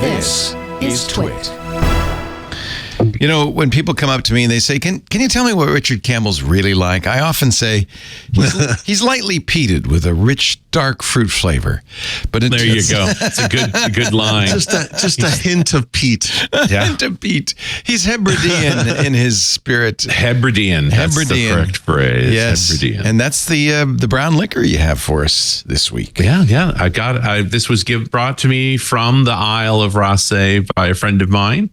This is TWiT. You know, when people come up to me and they say, can you tell me what Richard Campbell's really like? I often say he's lightly peated with a rich, dark fruit flavor. But there you go. It's a good line. Just a hint of peat. Yeah. Hint of peat. He's Hebridean in his spirit. Hebridean. That's the correct phrase. Yes. Hebridean. And that's the brown liquor you have for us this week. Yeah. This was brought to me from the Isle of Raasay by a friend of mine.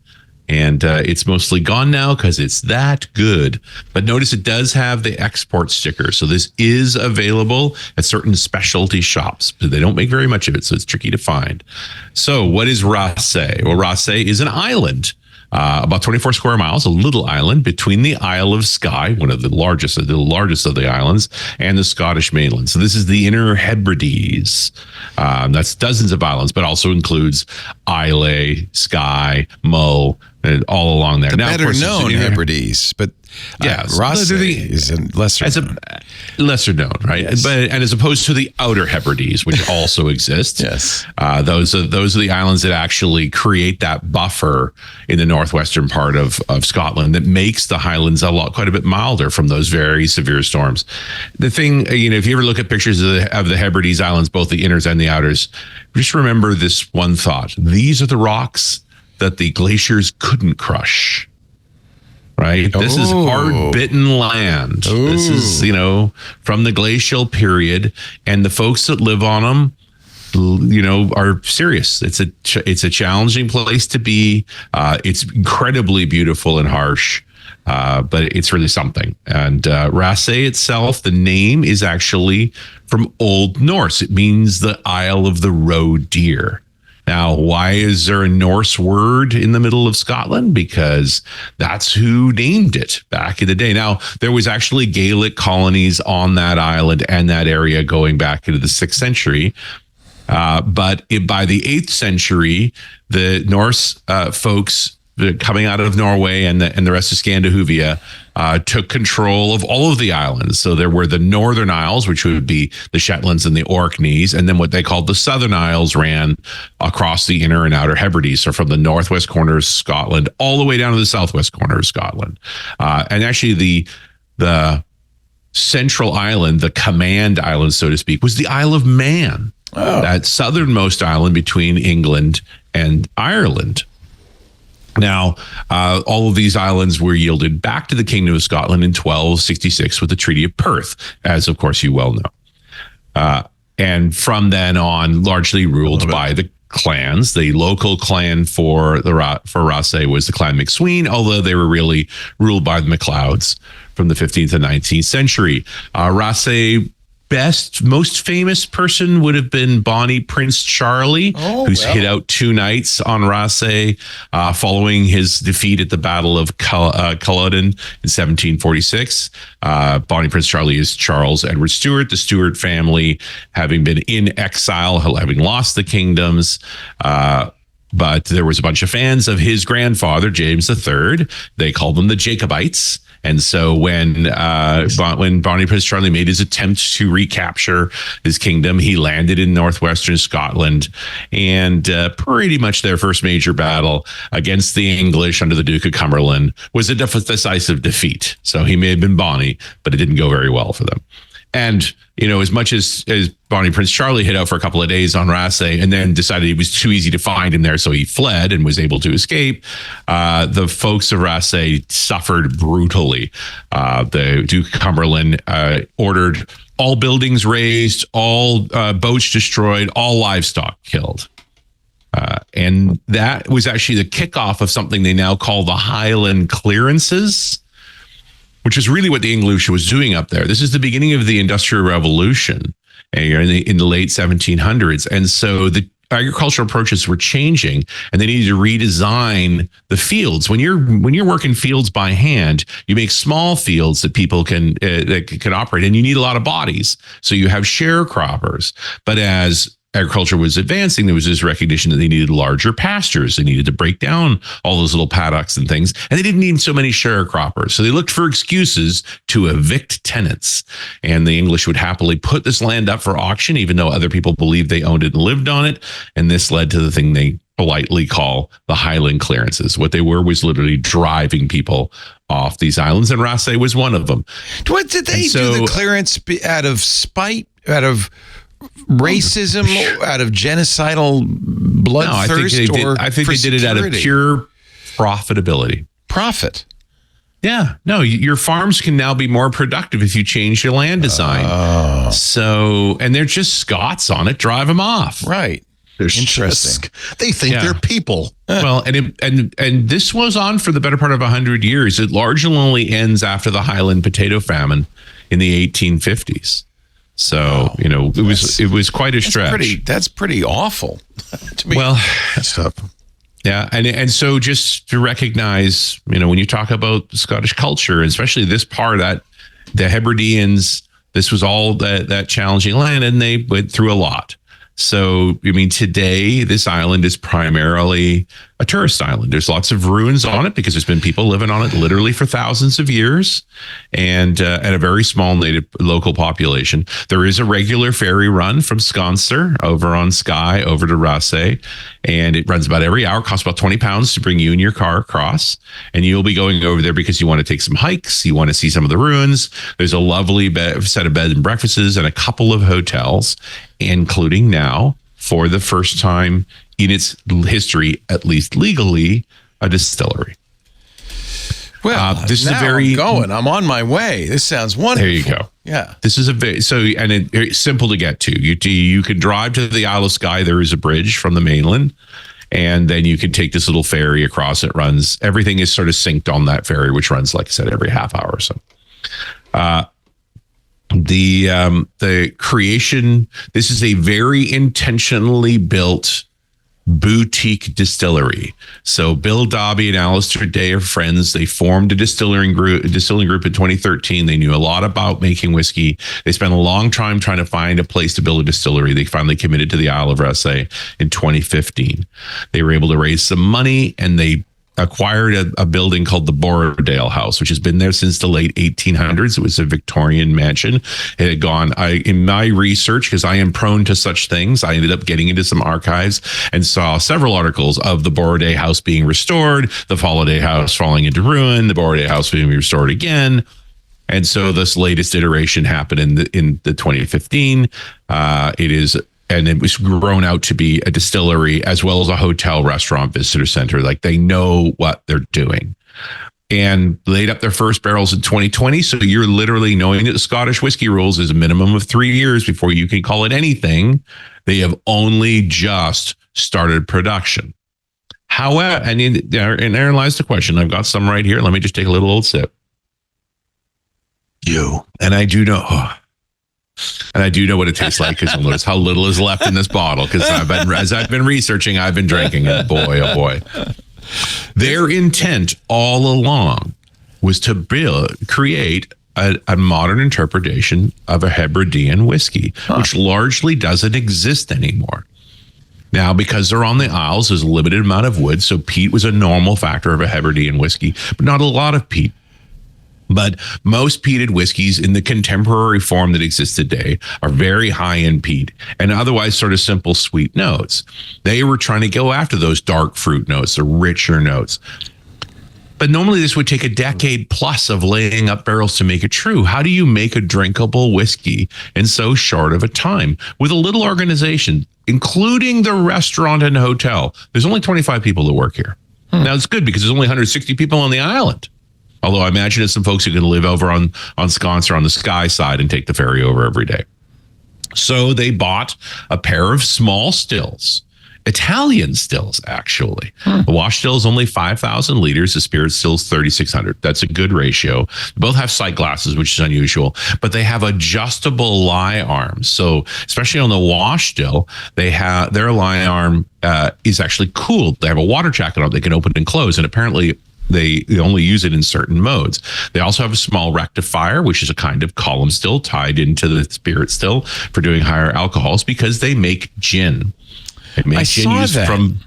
And it's mostly gone now because it's that good. But notice it does have the export sticker. So this is available at certain specialty shops. But they don't make very much of it, so it's tricky to find. So what is Raasay? Well, Raasay is an island, about 24 square miles, a little island between the Isle of Skye, one of the largest of the islands, and the Scottish mainland. So this is the Inner Hebrides. That's dozens of islands, but also includes Islay, Skye, Mull, and all along there. The better known Hebrides, but Raasay is lesser known, right? Yes. But as opposed to the Outer Hebrides, which also exists. Yes, those are the islands that actually create that buffer in the northwestern part of Scotland that makes the Highlands quite a bit milder from those very severe storms. The thing, if you ever look at pictures of the Hebrides Islands, both the inners and the outers, just remember this one thought: these are the rocks that the glaciers couldn't crush. Right? This is hard-bitten land. This is, from the glacial period, and the folks that live on them, are serious. It's a challenging place to be. It's incredibly beautiful and harsh, but it's really something. And Raasay itself, the name is actually from Old Norse. It means the Isle of the Roe Deer. Now, why is there a Norse word in the middle of Scotland? Because that's who named it back in the day. Now, there was actually Gaelic colonies on that island and that area going back into the 6th century. But by the 8th century, the Norse folks coming out of Norway and the rest of Scandinavia took control of all of the islands. So there were the Northern Isles, which would be the Shetlands and the Orkneys, and then what they called the Southern Isles ran across the Inner and Outer Hebrides. So from the northwest corner of Scotland all the way down to the southwest corner of Scotland. And actually the central island, the command island, so to speak, was the Isle of Man, that southernmost island between England and Ireland. Now, all of these islands were yielded back to the Kingdom of Scotland in 1266 with the Treaty of Perth, as of course you well know. And from then on, largely ruled by the clans. The local clan for Raasay was the Clan MacSween, although they were really ruled by the MacLeods from the 15th and 19th century. Raasay most famous person would have been Bonnie Prince Charlie, who's hid out 2 nights on Raasay following his defeat at the Battle of Culloden in 1746. Bonnie Prince Charlie is Charles Edward Stuart, the Stuart family, having been in exile, having lost the kingdoms. But there was a bunch of fans of his grandfather, James III. They called them the Jacobites. And so when Bonnie Prince Charlie made his attempt to recapture his kingdom, he landed in northwestern Scotland, and pretty much their first major battle against the English under the Duke of Cumberland was a decisive defeat. So he may have been Bonnie, but it didn't go very well for them. And, as much as Bonnie Prince Charlie hid out for a couple of days on Raasay and then decided it was too easy to find him there, so he fled and was able to escape, the folks of Raasay suffered brutally. The Duke of Cumberland ordered all buildings razed, all boats destroyed, all livestock killed. And that was actually the kickoff of something they now call the Highland Clearances, which is really what the English was doing up there. This is the beginning of the Industrial Revolution in the late 1700s. And so the agricultural approaches were changing, and they needed to redesign the fields. When you're working fields by hand, you make small fields that people can operate, and you need a lot of bodies. So you have sharecroppers. But as agriculture was advancing, there was this recognition that they needed larger pastures. They needed to break down all those little paddocks and things, and they didn't need so many sharecroppers. So they looked for excuses to evict tenants, and the English would happily put this land up for auction, even though other people believed they owned it and lived on it. And this led to the thing they politely call the Highland clearances. What they were was literally driving people off these islands, and Raasay was one of them. What did they do the clearance out of spite, out of racism, out of genocidal bloodthirst? I think they did it out of pure profitability. Profit. Yeah. No, your farms can now be more productive if you change your land design. So, and they're just Scots on it. Drive them off. Right. They're Interesting. They think they're people. Well, and this was on for the better part of 100 years. It largely only ends after the Highland potato famine in the 1850s. So, it was quite a stretch. That's pretty awful. To me. Well, that's tough. Yeah, and so just to recognize, when you talk about Scottish culture, especially this part, that the Hebrideans, this was all that challenging land, and they went through a lot. So, today, this island is primarily a tourist island. There's lots of ruins on it because there's been people living on it literally for thousands of years, and a very small native local population. There is a regular ferry run from Sconser over on Skye over to Raasay, and it runs about every hour, costs about £20 to bring you and your car across. And you'll be going over there because you want to take some hikes, you want to see some of the ruins. There's a lovely set of bed and breakfasts and a couple of hotels, including now, for the first time in its history, at least legally, a distillery. Well, this now is I'm on my way. This sounds wonderful. There you go. Yeah. This is it's simple to get to. You can drive to the Isle of Skye. There is a bridge from the mainland, and then you can take this little ferry across. It runs. Everything is sort of synced on that ferry, which runs, like I said, every half hour or so. The creation. This is a very intentionally built boutique distillery. So Bill Dobby and Alistair Day are friends. They formed a distilling group in 2013. They knew a lot about making whiskey. They spent a long time trying to find a place to build a distillery. They finally committed to the Isle of Raasay in 2015. They were able to raise some money, and they acquired a building called the Borrowdale House, which has been there since the late 1800s. It was a Victorian mansion. It had gone, in my research, because I am prone to such things, I ended up getting into some archives and saw several articles of the Borrowdale House being restored, the Folliday House falling into ruin, the Borrowdale House being restored again. And so this latest iteration happened in the 2015. And it was grown out to be a distillery as well as a hotel, restaurant, visitor center. Like, they know what they're doing, and laid up their first barrels in 2020. So you're literally knowing that the Scottish whiskey rules is a minimum of 3 years before you can call it anything. They have only just started production. However, and there lies the question. I've got some right here. Let me just take a little old sip. And I do know. And I do know what it tastes like, because you'll notice how little is left in this bottle, because as I've been researching, I've been drinking it. Boy, oh boy. Their intent all along was to create a modern interpretation of a Hebridean whiskey, which largely doesn't exist anymore. Now, because they're on the Isles, there's a limited amount of wood, so peat was a normal factor of a Hebridean whiskey, but not a lot of peat. But most peated whiskeys in the contemporary form that exists today are very high in peat and otherwise sort of simple sweet notes. They were trying to go after those dark fruit notes, the richer notes. But normally this would take a decade plus of laying up barrels to make it true. How do you make a drinkable whiskey in so short of a time with a little organization, including the restaurant and hotel? There's only 25 people that work here. Now, it's good because there's only 160 people on the island. Although I imagine it's some folks who can live over on Sconser on the Skye side and take the ferry over every day. So they bought a pair of small stills, Italian stills, actually. The wash still is only 5,000 liters. The spirit still is 3,600. That's a good ratio. Both have sight glasses, which is unusual, but they have adjustable lie arms. So especially on the wash still, they have their lie arm is actually cooled. They have a water jacket on it they can open and close, and apparently they only use it in certain modes. They also have a small rectifier, which is a kind of column still tied into the spirit still for doing higher alcohols, because they make gin. They make gin used from,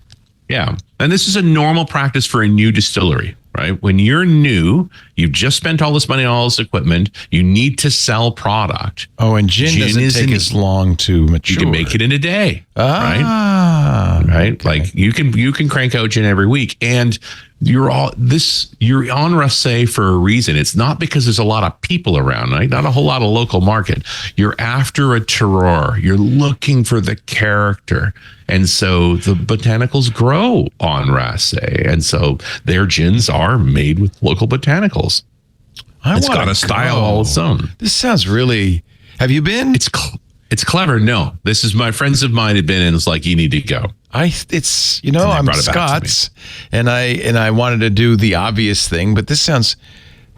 and this is a normal practice for a new distillery. right? When you're new, you've just spent all this money on all this equipment. You need to sell product. Oh, and gin doesn't take as long to mature. You can make it in a day, right? Okay. Like you can crank out gin every week, and you're on Raasay for a reason. It's not because there's a lot of people around, right? Not a whole lot of local market. You're after a terroir. You're looking for the character. And so the botanicals grow on Raasay. And so their gins are made with local botanicals. It's got a style all its own. This sounds really... Have you been? It's clever. No, this is my friends of mine had been and it's like, you need to go. I'm Scots and I wanted to do the obvious thing, but this sounds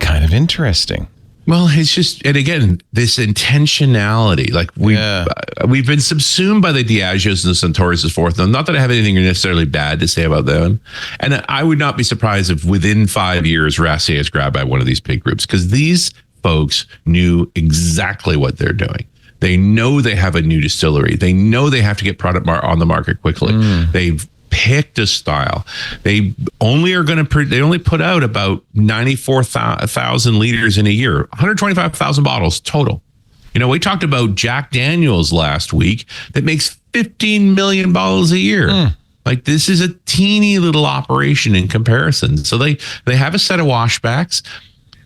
kind of interesting. Well, it's just, and again, this intentionality, like we've been subsumed by the Diageos and the Centaurs and so forth. Not that I have anything necessarily bad to say about them. And I would not be surprised if within 5 years, Raasay is grabbed by one of these big groups, because these folks knew exactly what they're doing. They know they have a new distillery. They know they have to get product on the market quickly. They've picked a style. They only put out about 94,000 liters in a year, 125,000 bottles total. You know, we talked about Jack Daniels last week that makes 15 million bottles a year. Like, this is a teeny little operation in comparison. So they have a set of washbacks.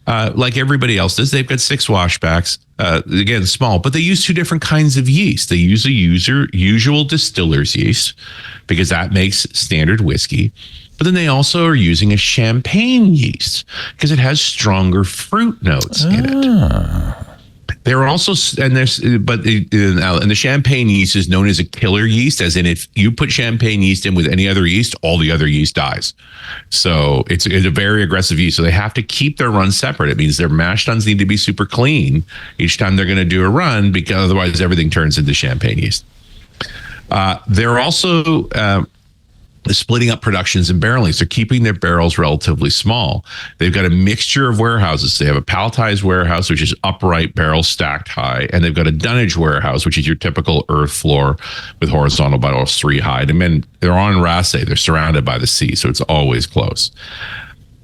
Like everybody else does. They've got 6 washbacks, again, small, but they use 2 different kinds of yeast. They use a usual distiller's yeast, because that makes standard whiskey. But then they also are using a champagne yeast because it has stronger fruit notes in it. They're also, and the champagne yeast is known as a killer yeast, as in if you put champagne yeast in with any other yeast, all the other yeast dies. So it's a very aggressive yeast. So they have to keep their runs separate. It means their mash tuns need to be super clean each time they're going to do a run, because otherwise everything turns into champagne yeast. They're also splitting up productions and barreling. So keeping their barrels relatively small. They've got a mixture of warehouses. They have a palletized warehouse, which is upright barrels stacked high. And they've got a dunnage warehouse, which is your typical earth floor with horizontal barrels 3 high. And then they're on Raasay. They're surrounded by the sea, so it's always close.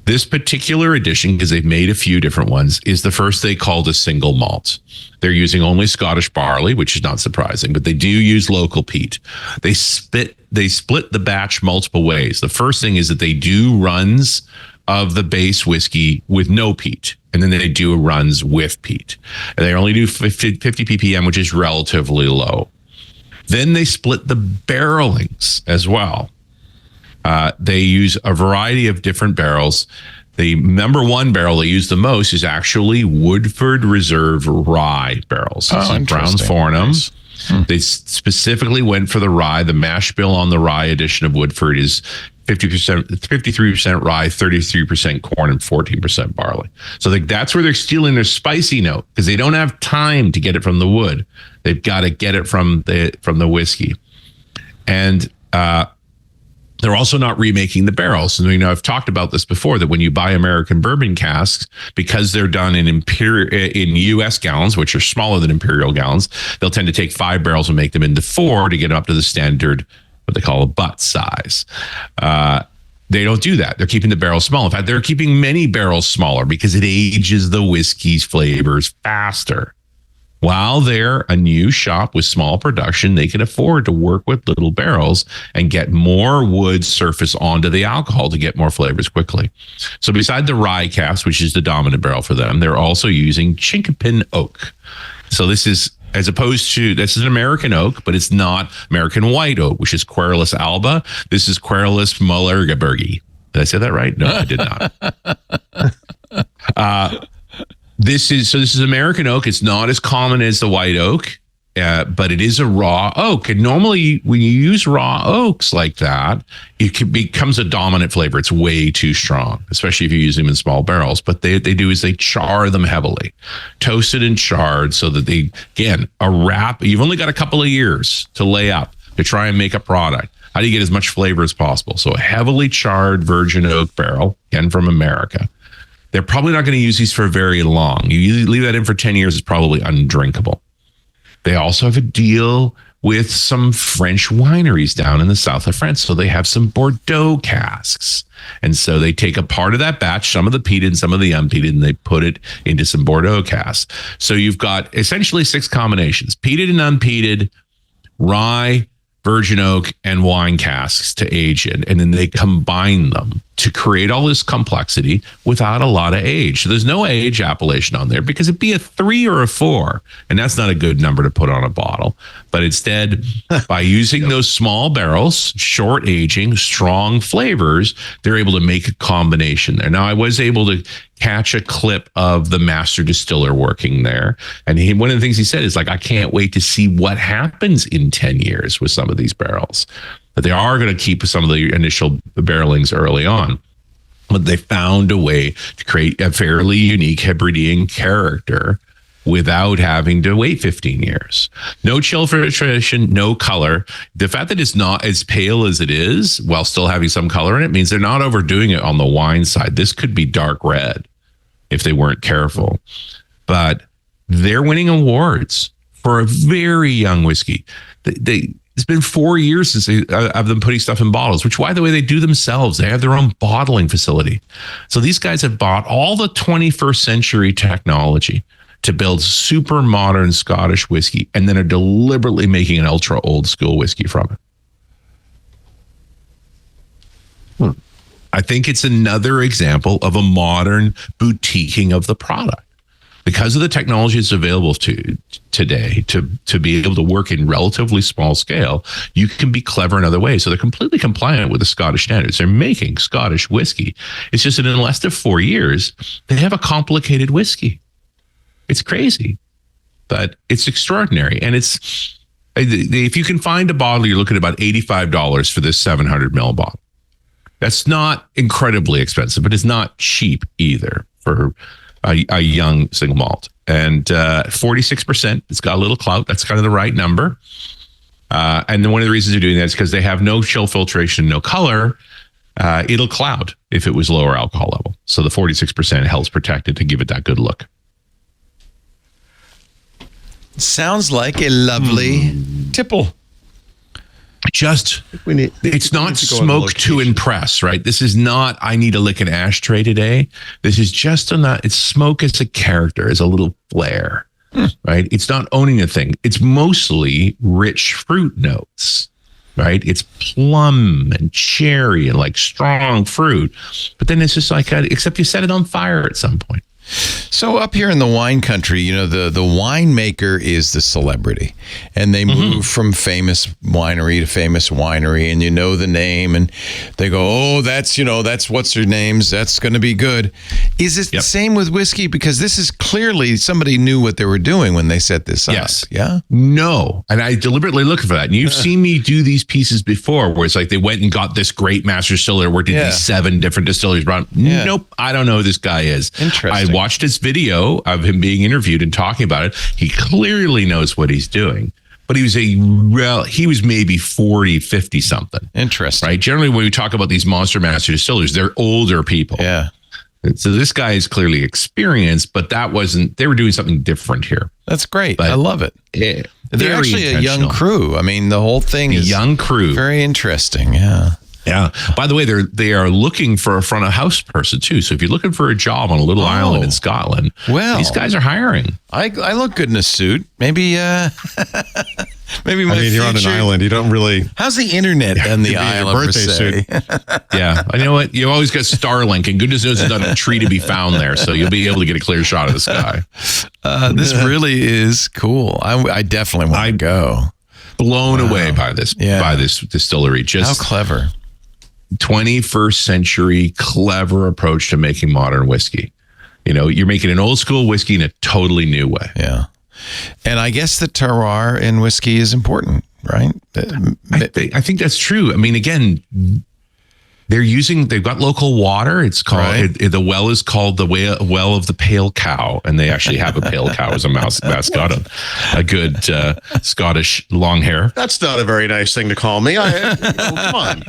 This particular edition, because they've made a few different ones, is the first they called a single malt. They're using only Scottish barley, which is not surprising, but they do use local peat. They split the batch multiple ways. The first thing is that they do runs of the base whiskey with no peat, and then they do runs with peat. And they only do 50 ppm, which is relatively low. Then they split the barrelings as well. They use a variety of different barrels. The number 1 barrel they use the most is actually Woodford Reserve rye barrels. Brown Fornham. Nice. They specifically went for the rye. The mash bill on the rye edition of Woodford is 53% rye, 33% corn, and 14% barley. So that's where they're stealing their spicy note, because they don't have time to get it from the wood. They've got to get it from the whiskey. And they're also not remaking the barrels. And I've talked about this before, that when you buy American bourbon casks, because they're done in U.S. gallons, which are smaller than imperial gallons, they'll tend to take 5 barrels and make them into 4 to get up to the standard, what they call a butt size. They don't do that. They're keeping the barrels small. In fact, they're keeping many barrels smaller because it ages the whiskey's flavors faster. While they're a new shop with small production, they can afford to work with little barrels and get more wood surface onto the alcohol to get more flavors quickly. So beside the rye cask, which is the dominant barrel for them, they're also using Chinkapin oak. So this is, as opposed to, this is an American oak, but it's not American white oak, which is Querulus alba. This is Querulus Mullaghbergi. Did I say that right? No, I did not. This is American oak. It's not as common as the white oak, but it is a raw oak. And normally when you use raw oaks like that, it becomes a dominant flavor. It's way too strong, especially if you use them in small barrels. But they do is they char them heavily, toasted and charred, so that they, again, you've only got a couple of years to lay up to try and make a product. How do you get as much flavor as possible? So a heavily charred virgin oak barrel, again from America. They're probably not going to use these for very long. You leave that in for 10 years, it's probably undrinkable. They also have a deal with some French wineries down in the south of France. So they have some Bordeaux casks. And so they take a part of that batch, some of the peated, some of the unpeated, and they put it into some Bordeaux casks. So you've got essentially 6 combinations: peated and unpeated, rye, virgin oak, and wine casks to age in. And then they combine them to create all this complexity without a lot of age. So there's no age appellation on there because it'd be a 3 or a 4. And that's not a good number to put on a bottle. But instead, by using those small barrels, short aging, strong flavors, they're able to make a combination there. Now, I was able to catch a clip of the master distiller working there. And one of the things he said is like, I can't wait to see what happens in 10 years with some of these barrels. But they are going to keep some of the initial barrelings early on. But they found a way to create a fairly unique Hebridean character without having to wait 15 years. No chill filtration, no color. The fact that it's not as pale as it is while still having some color in it means they're not overdoing it on the wine side. This could be dark red if they weren't careful. But they're winning awards for a very young whiskey. It's been 4 years since of them putting stuff in bottles, which, by the way, they do themselves. They have their own bottling facility. So these guys have bought all the 21st century technology to build super modern Scottish whiskey, and then are deliberately making an ultra old school whiskey from it. I think it's another example of a modern boutiquing of the product. Because of the technology that's available today to be able to work in relatively small scale, you can be clever in other ways. So they're completely compliant with the Scottish standards. They're making Scottish whiskey. It's just that in less than 4 years, they have a complicated whiskey. It's crazy, but it's extraordinary. And if you can find a bottle, you're looking at about $85 for this 700 ml bottle. That's not incredibly expensive, but it's not cheap either for a young single malt. And 46%, it's got a little clout. That's kind of the right number. And then one of the reasons they're doing that is because they have no chill filtration, no color. It'll cloud if it was lower alcohol level. So the 46% helps protect it to give it that good look. Sounds like a lovely tipple. It's not smoke to impress, right? This is not, I need to lick an ashtray today. This is just it's smoke as a character, as a little flair, right? It's not owning a thing. It's mostly rich fruit notes, right? It's plum and cherry and like strong fruit. But then it's just like, except you set it on fire at some point. So up here in the wine country, you know, the winemaker is the celebrity, and they move from famous winery to famous winery, and you know the name, and they go, oh, that's what's their names. That's going to be good. Is it the same with whiskey? Because this is clearly somebody knew what they were doing when they set this up. Yes. Yeah. No. And I deliberately look for that. And you've seen me do these pieces before where it's like they went and got this great master distiller, worked at these 7 different distilleries. Nope. I don't know who this guy is. Interesting. I watched his video of him being interviewed and talking about it. He clearly knows what he's doing, but he was maybe 40, 50 something. Interesting. Right? Generally, when we talk about these monster master distillers, they're older people. Yeah. So this guy is clearly experienced, but they were doing something different here. That's great. But I love it. They're actually a young crew. I mean, the whole thing is young crew. Very interesting. Yeah. Yeah. By the way, they are looking for a front of house person too. So if you're looking for a job on a little island in Scotland, these guys are hiring. I look good in a suit. Maybe maybe my you're on an island. You don't really. How's the internet on the Isle of Raasay? Yeah. I know what. You always got Starlink, and goodness knows there's not a tree to be found there. So you'll be able to get a clear shot of the sky. This really is cool. I definitely want to go. Blown away by this distillery. Just how clever. 21st century clever approach to making modern whiskey. You know, you're making an old school whiskey in a totally new way. Yeah. And I guess the terroir in whiskey is important, right? I think that's true. I mean, again, they've got local water. It's called, the well is called the well of the pale cow. And they actually have a pale cow as a mascot, a good Scottish long hair. That's not a very nice thing to call me. Come on.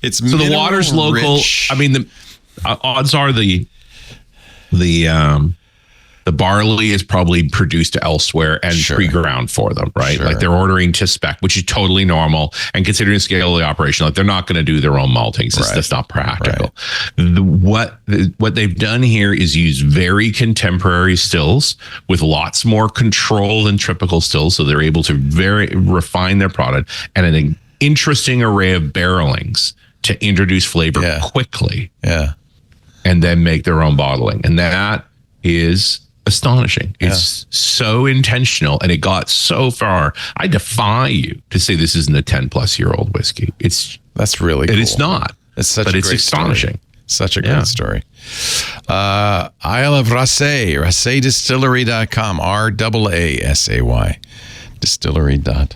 It's so the water's local. Rich. I mean, the odds are the The barley is probably produced elsewhere and pre-ground for them, right? Sure. Like they're ordering to spec, which is totally normal. And considering the scale of the operation, like they're not going to do their own maltings. That's not practical. What they've done here is use very contemporary stills with lots more control than typical stills. So they're able to very refine their product and an interesting array of barrelings to introduce flavor quickly. Yeah. And then make their own bottling. And that is astonishing. It's so intentional and it got so far. I defy you to say this isn't a 10-plus-year-old whiskey. That's really cool. It's not. It's such but a it's great astonishing. Such a great story. Isle of Raasay, RaasayDistillery.com, RAASAY, distillery.com.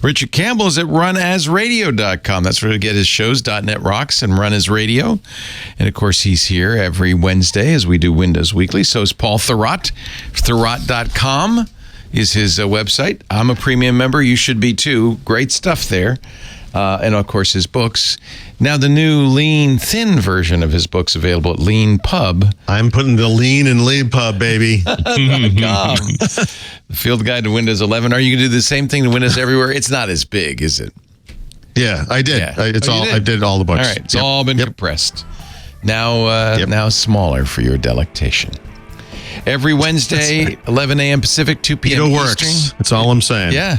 Richard Campbell is at runasradio.com. That's where to get his shows, .NET Rocks and Run As Radio. And, of course, he's here every Wednesday as we do Windows Weekly. So is Paul Thurrott. Thurrott.com is his website. I'm a premium member. You should be, too. Great stuff there. And, of course, his books. Now, the new lean, thin version of his books available at Lean Pub. I'm putting the lean in Lean Pub, baby. The Field Guide to Windows 11. Are you going to do the same thing to Windows Everywhere? It's not as big, is it? Yeah, I did. Yeah. I did all the books. All right. It's all been compressed. Now, now smaller for your delectation. Every Wednesday, 11 a.m. Pacific, 2 p.m. It Eastern. works. That's all I'm saying. Yeah.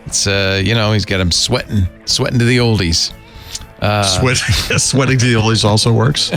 It's, he's got him sweating to the oldies. Sweating to the oldies also works.